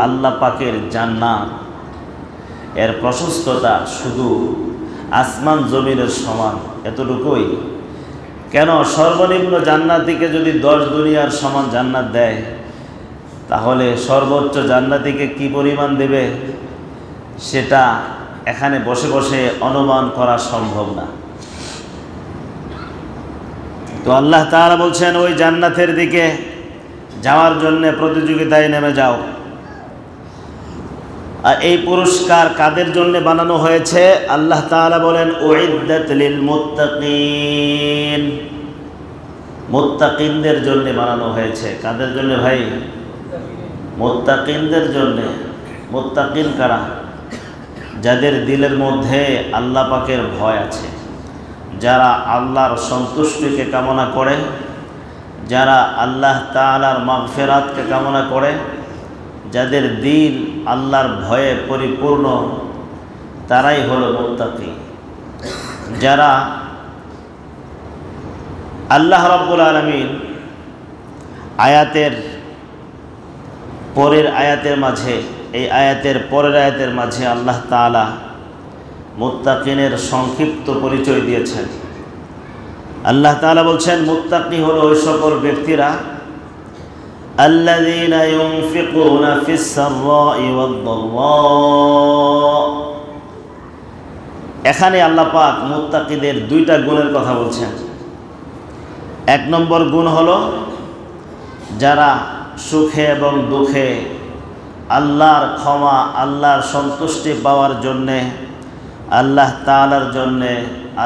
আল্লাহ পাকের জান্নাত, এর প্রশস্ততা শুধু আসমান জমিনের সমান, এতটুকুই। কেন? সর্বনিম্ন জান্নাতীকে যদি 10 দুনিয়ার সমান জান্নাত দেয়, তাহলে সর্বোচ্চ জান্নাতীকে কি পরিমাণ দেবে সেটা এখানে বসে বসে অনুমান করা সম্ভব না। তো আল্লাহ তাআলা বলছেন, ওই জান্নাতের দিকে যাওয়ার জন্য প্রতিযোগিতায় নেমে যাও। আর এই পুরস্কার কাদের জন্য বানানো হয়েছে? আল্লাহ তাআলা বলেন, উইদ্দাত লিল মুত্তাকিন, মুত্তাকিনদের জন্য বানানো হয়েছে। কাদের জন্য ভাই? মুত্তাকিনদের জন্য। মুত্তাকিন কারা? যাদের দিলের মধ্যে আল্লাহ পাকের ভয় আছে, যারা আল্লাহর সন্তুষ্টিকে কামনা করে, যারা আল্লাহ তাআলার মাগফিরাতকে কামনা করে, যাদের দিল আল্লাহর ভয়ে পরিপূর্ণ, তারাই হলো মুত্তাকি। যারা আল্লাহ রাব্বুল আলামিন আয়াতের পরের আয়াতের মাঝে, এই আয়াতের পরের আয়াতের মাঝে আল্লাহ তাআলা মুত্তাকিনের সংক্ষিপ্ত পরিচয় দিয়েছেন। আল্লাহ তাআলা বলছেন, মুত্তাকি হলো ওই সকল ব্যক্তিরা আল্লাযীনা ইউনফিকুনা ফিস সাররাই ওয়াদ-দাররা। এখানে আল্লাহ পাক মুত্তাকিদের 2টা গুণের কথা বলছেন। 1 নম্বর গুণ হলো যারা সুখে এবং দুঃখে আল্লাহর ক্ষমা, আল্লাহর সন্তুষ্টি পাওয়ার জন্যে, আল্লাহ তাআলার জন্যে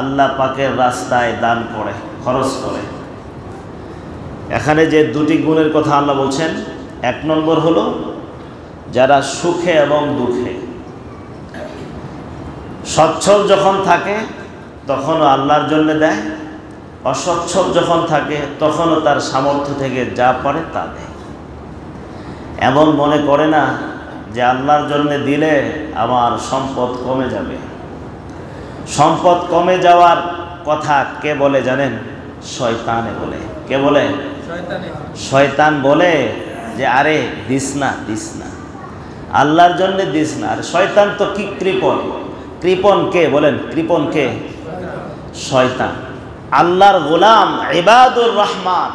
আল্লাহ পাকের রাস্তায় দান করে, খরচ করে। এখানে যে 2টি গুণের কথা আল্লাহ বলছেন, 1 নম্বর হলো যারা সুখে এবং দুঃখে, সচ্ছল যখন থাকে তখনও আল্লাহর জন্য দেয়, অসচ্ছল যখন থাকে তখনও তার সামর্থ্য থেকে যা পারে তা দেয়। এমন মনে করে না যে আল্লাহর জন্য দিলে আমার সম্পদ কমে যাবে। সম্পদ কমে যাওয়ার কথা কে বলে জানেন? শয়তানে বলে। কে বলে? শয়তান বলে যে আরে দিস না, দিস না, আল্লাহর জন্য দিস না। আর শয়তান তো কি কৃপণ। কৃপণ কে বলেন? কৃপণ কে? শয়তান। আল্লাহর গোলাম ইবাদুর রহমান,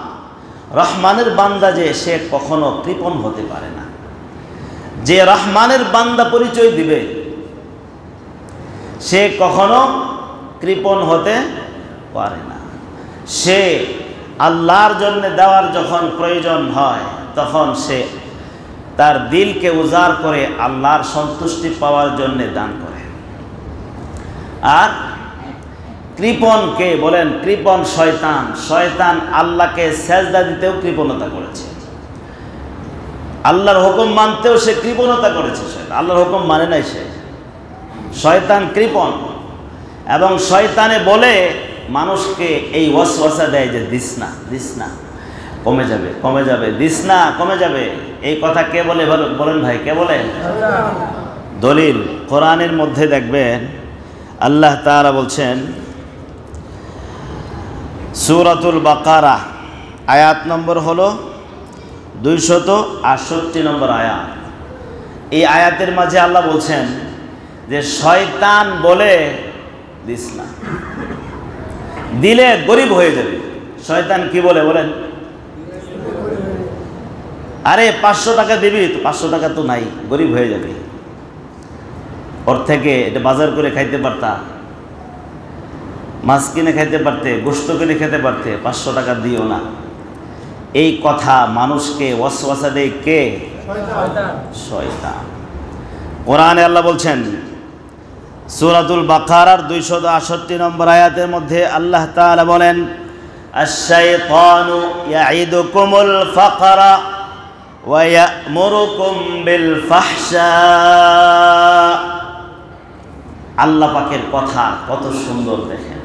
রহমানের বান্দা যে, সে কখনো কৃপণ হতে পারে না। যে রহমানের বান্দা পরিচয় দিবে সে কখনো কৃপণ হতে পারে না। সে আল্লাহর জন্য দেওয়ার যখন প্রয়োজন হয় তখন সে তার দিলকে উজাড় করে আল্লাহর সন্তুষ্টি পাওয়ার জন্য দান করে। আর কৃপণ কে বলেন? কৃপণ শয়তান। শয়তান আল্লাহকে সেজদা দিতেও কৃপণতা করেছে, আল্লাহর হুকুম মানতেও সে কৃপণতা করেছে। শয়তান আল্লাহর হুকুম মানে নাই, সে শয়তান কৃপণ। এবং শয়তানে বলে মানুষকে এই ওয়াসওয়াসা দেয় যে দিস না, দিস না, কমে যাবে, কমে যাবে, দিস না, কমে যাবে। এই কথা কে বলে বলেন ভাই? কে বলে? দলিল কোরআনের মধ্যে দেখবেন আল্লাহ তাআলা বলছেন, সূরাতুল বাকারা আয়াত নম্বর হলো 268 নম্বর আয়াত। এই আয়াতের মাঝে আল্লাহ বলছেন যে শয়তান বলে দিস না, দিলে গরিব হয়ে যাবে। শয়তান কি বলে বলেন? আরে 500 টাকা দিবি, তো 500 টাকা তো নাই, গরিব হয়ে যাবে। ওর থেকে এটা বাজার করে খাইতে পারতা, মাছ কিনে খাইতে পারতে, গোশত কিনে খেতে পারতে, 500 টাকা দিও না। এই কথা মানুষকে ওয়াসওয়াসা দেয় কে? শয়তান। কোরআনে আল্লাহ বলছেন সূরাতুল বাকারার 268 নম্বর আয়াতের মধ্যে আল্লাহ তাআলা বলেন, আশ-শাইতানু ইয়াইদুকুমুল ফাকরা ওয়া ইয়া'মুরুকুম বিল ফাহশা। আল্লাহ পাকের কথা কত সুন্দর দেখেন।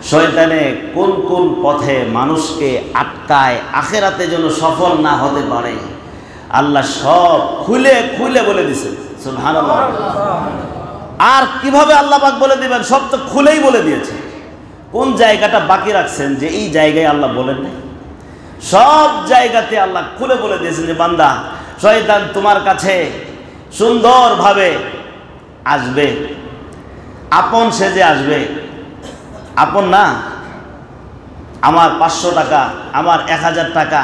শয়তানে কোন কোন পথে মানুষকে আটকায় আখিরাতে যেন সফল না হতে পারে, আল্লাহ সব খুলে খুলে বলে দিয়েছেন। সুবহানাল্লাহ। আর কিভাবে আল্লাহ পাক বলে দিবেন? সব তো খুলেই বলে দিয়েছে। কোন জায়গাটা বাকি রাখছেন যে এই জায়গায় আল্লাহ বলেন নাই? সব জায়গাতে আল্লাহ খুলে বলে দিয়েছেন যে বান্দা শয়তান তোমার কাছে সুন্দরভাবে আসবে, আপন সেজে আসবে। আপন না, আমার 500 টাকা, আমার 1000 টাকা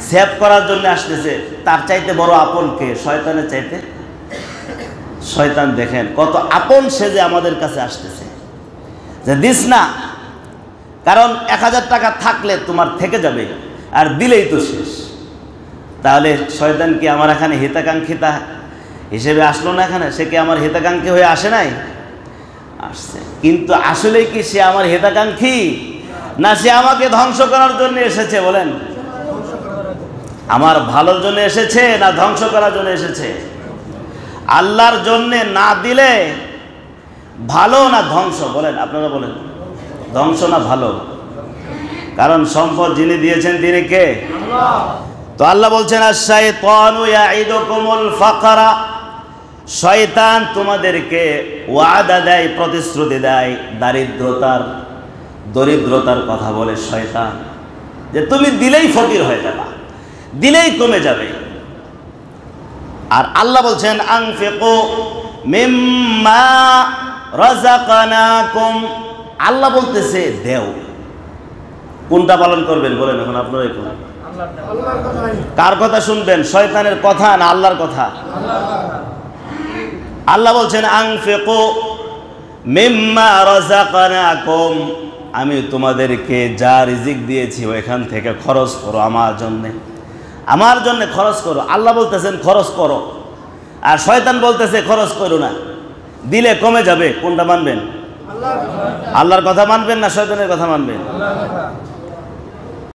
সেভ করার জন্য আসতেছে, তার চাইতে বড় আপন কে? শয়তানের চাইতে। শয়তান দেখেন কত আপন সেজে আমাদের কাছে আসতেছে, যে দিস না, কারণ 1000 টাকা থাকলে তোমার থেকে যাবে, আর দিলেই তো শেষ। তাহলে শয়তান কি আমার এখানে হিতাকাঙ্ক্ষিতা হিসেবে আসলো না? এখানে সে কি আমার হিতাকাঙ্ক্ষী হয়ে আসে নাই? আসছে। কিন্তু আসলে কি সে আমার হিতাকাঙ্ক্ষী, না সে আমাকে ধ্বংস করার জন্য এসেছে? বলেন, আমার ভালোর জন্য এসেছে না ধ্বংস করার জন্য এসেছে? আল্লাহর জন্য না দিলে ভালো না ধ্বংস? বলেন, আপনারা বলেন, ধ্বংস না ভালো? কারণ সম্পদ যিনি দিয়েছেন তিনি কে? আল্লাহ। তো আল্লাহ বলছেন, আশ-শাইতানু ইয়াইদুকুমুল ফাকরা, শয়তান তোমাদেরকে ওয়াদা দেয়, প্রতিশ্রুতি দেয় দরিদ্রতার কথা বলে শয়তান, যে তুমি দিলেই ফকির হয়ে যাবে, দিলেই কমে যাবে। আর আল্লাহ বলছেন, আনফিকু মিম্মা রাযাকনাকুম, আল্লাহ বলতেছে দেও। কোনটা পালন করবেন বলেন এখন আপনারাই কোন? কার কথা শুনবেন, শয়তানের কথা না আল্লাহর কথা? আল্লাহ বলছেন, আনফিকু মিম্মা রাযাকনাকুম, আমি তোমাদেরকে যা রিজিক দিয়েছি ওইখান থেকে খরচ করো আমার জন্য খরচ করো। আল্লাহ বলতেছেন খরচ করো, আর শয়তান বলতেছে খরচ করো না, দিলে কমে যাবে। কোনটা মানবেন? আল্লাহর কথা মানবেন না শয়তানের কথা মানবেন?